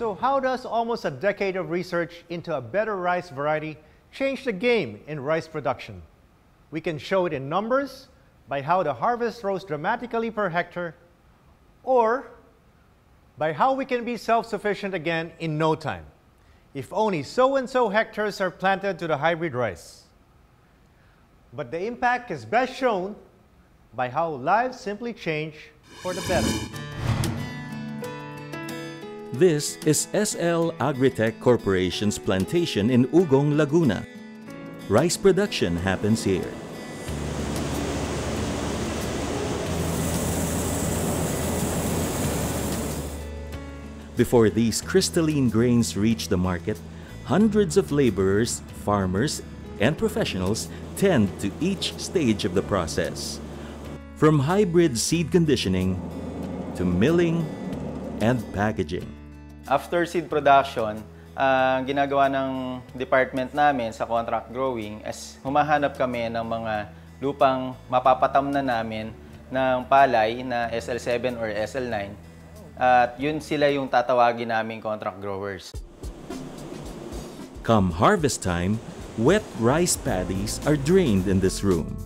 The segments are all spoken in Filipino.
So how does almost a decade of research into a better rice variety change the game in rice production? We can show it in numbers by how the harvest rose dramatically per hectare, or by how we can be self-sufficient again in no time, if only so-and-so hectares are planted to the hybrid rice. But the impact is best shown by how lives simply change for the better. This is SL Agritech Corporation's plantation in Ugong, Laguna. Rice production happens here. Before these crystalline grains reach the market, hundreds of laborers, farmers, and professionals tend to each stage of the process. From hybrid seed conditioning to milling and packaging. After seed production, ang ginagawa ng department namin sa contract growing is humahanap kami ng mga lupang mapapatam na namin ng palay na SL7 or SL9. At yun sila yung tatawagin naming contract growers. Come harvest time, wet rice paddies are drained in this room.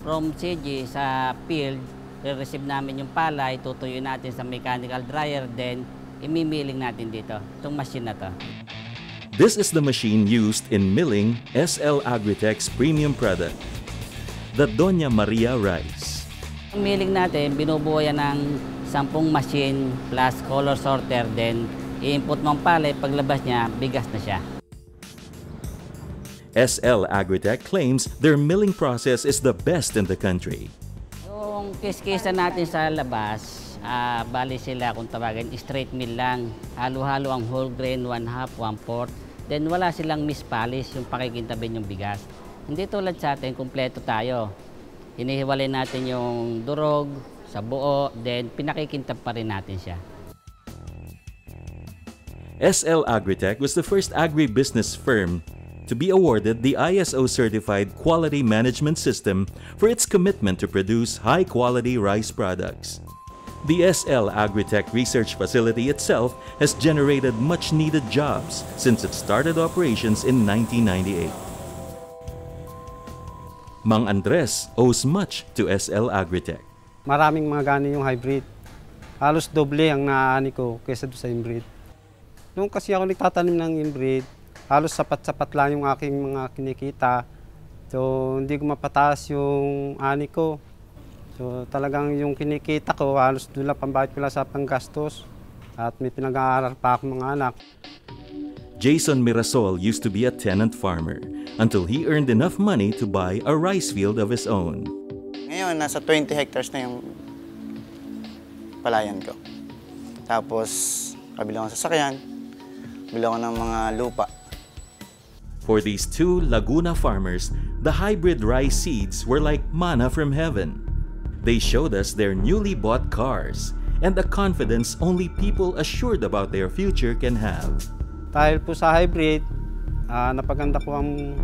From CG sa field, re-receive namin yung palay, tutuyo natin sa mechanical dryer, then imimiling natin dito, itong machine na to. This is the machine used in milling SL Agritech's premium product, the Doña Maria rice. Ang milling natin, binubuo yan ng 10 machine plus color sorter, then i-input mong palay, paglabas niya, bigas na siya. SL Agritech claims their milling process is the best in the country. Yung kiskisa natin sa labas, bali sila kung tawagin, straight mill lang. Halo-halo ang whole grain, 1/2, 1/4. Then wala silang mispalis, yung pakikintabin yung bigas. Hindi tulad sa atin, kumpleto tayo. Hinihiwalay natin yung durog sa buo, then pinakikintab pa rin natin siya. SL Agritech was the first agribusiness firm to be awarded the ISO-certified quality management system for its commitment to produce high-quality rice products. The SL Agritech research facility itself has generated much-needed jobs since it started operations in 1998. Mang Andres owes much to SL Agritech. Maraming mga gani yung hybrid. Halos doble ang naaani ko kaysa sa inbreed. Nung kasi ako nagtatanim ng inbreed, halos sapat-sapat lang yung aking mga kinikita. So, hindi ko mapataas yung ani ko. So, talagang yung kinikita ko, halos doon lang pambayad ko lang sa panggastos. At may pinag-aaral pa akong mga anak. Jason Mirasol used to be a tenant farmer until he earned enough money to buy a rice field of his own. Ngayon, nasa 20 hectares na yung palayan ko. Tapos, kabila ko ng sasakyan, kabila ko ng mga lupa. For these two Laguna farmers, the hybrid rice seeds were like manna from heaven. They showed us their newly bought cars and the confidence only people assured about their future can have. Dahil po sa hybrid, napaganda ko ang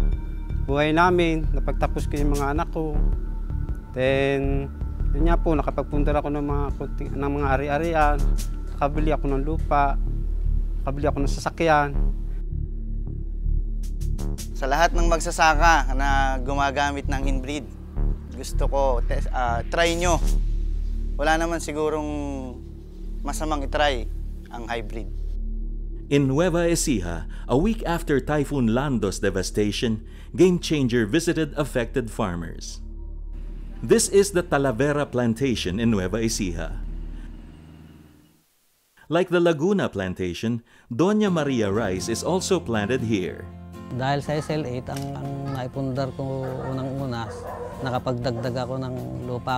buhay namin, napagtapos ko yung mga anak ko. Then, yun nga po, nakapagpundar ako ng mga ari-arian, nakabili ako ng lupa, nakabili ako ng sasakyan. Sa lahat ng magsasaka na gumagamit ng inbreed, gusto ko, try nyo. Wala naman sigurong masamang itry ang hybrid. In Nueva Ecija, a week after Typhoon Lando's devastation, Game Changer visited affected farmers. This is the Talavera plantation in Nueva Ecija. Like the Laguna plantation, Doña Maria rice is also planted here. Dahil sa SL8, ang naipundar ko unang-una, nakapagdagdag ako ng lupa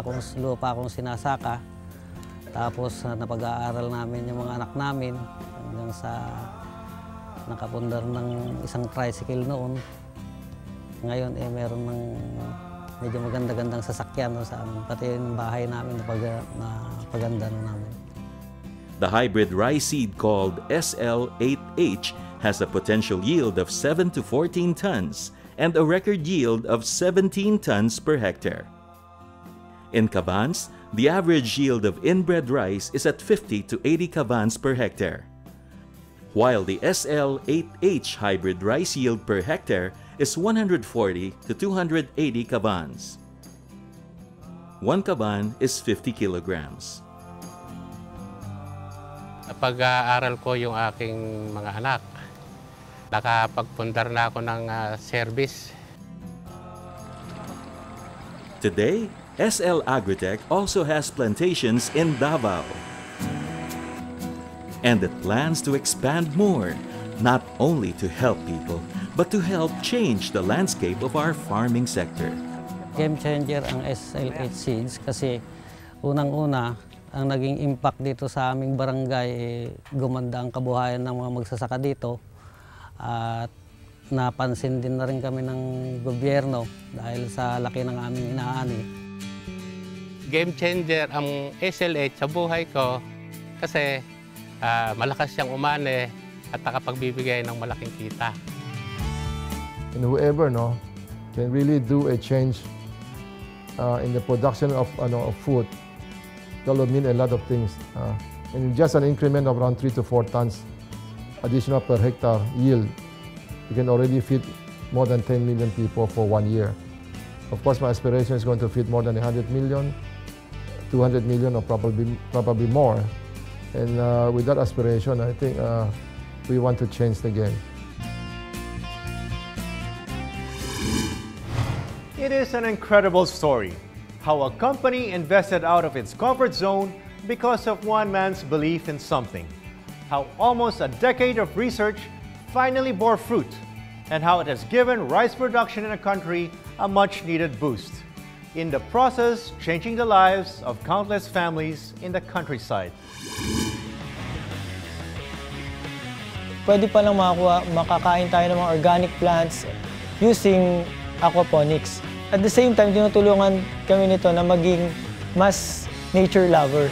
akong sinasaka. Tapos napag-aaral namin yung mga anak namin hanggang sa nakapundar ng isang tricycle noon. Ngayon meron ng medyo maganda-gandang sasakyan sa amin, pati yung bahay namin na paganda namin. The hybrid rice seed called SL8H has a potential yield of 7 to 14 tons and a record yield of 17 tons per hectare. In Cavans, the average yield of inbred rice is at 50 to 80 cavans per hectare. while the SL8H hybrid rice yield per hectare is 140 to 280 kabans. 1 kaban is 50 kilograms. Pag-aaral ko yung aking mga anak, nakapagpundar na ako ng service. Today, SL Agritech also has plantations in Davao. And it plans to expand more, not only to help people, but to help change the landscape of our farming sector. Game changer ang SL8 seeds kasi unang-una, ang naging impact dito sa aming barangay, gumanda ang kabuhayan ng mga magsasaka dito. At napansin din na rin kami ng gobyerno dahil sa laki ng aming inaani. Game changer ang SL8 sa buhay ko kasi malakas siyang umani at nakapagbibigay ng malaking kita. And whoever can really do a change in the production of food, that will mean a lot of things. And just an increment of around 3 to 4 tons additional per hectare yield, you can already feed more than 10 million people for 1 year. Of course, my aspiration is going to feed more than 100 million, 200 million, or probably more. And with that aspiration, I think we want to change the game. It is an incredible story, how a company invested out of its comfort zone because of one man's belief in something, how almost a decade of research finally bore fruit, and how it has given rice production in a country a much-needed boost, in the process changing the lives of countless families in the countryside. Pwede palang makakain tayo ng mga organic plants using aquaponics. At the same time, tinutulungan kami nito na maging mas nature lover.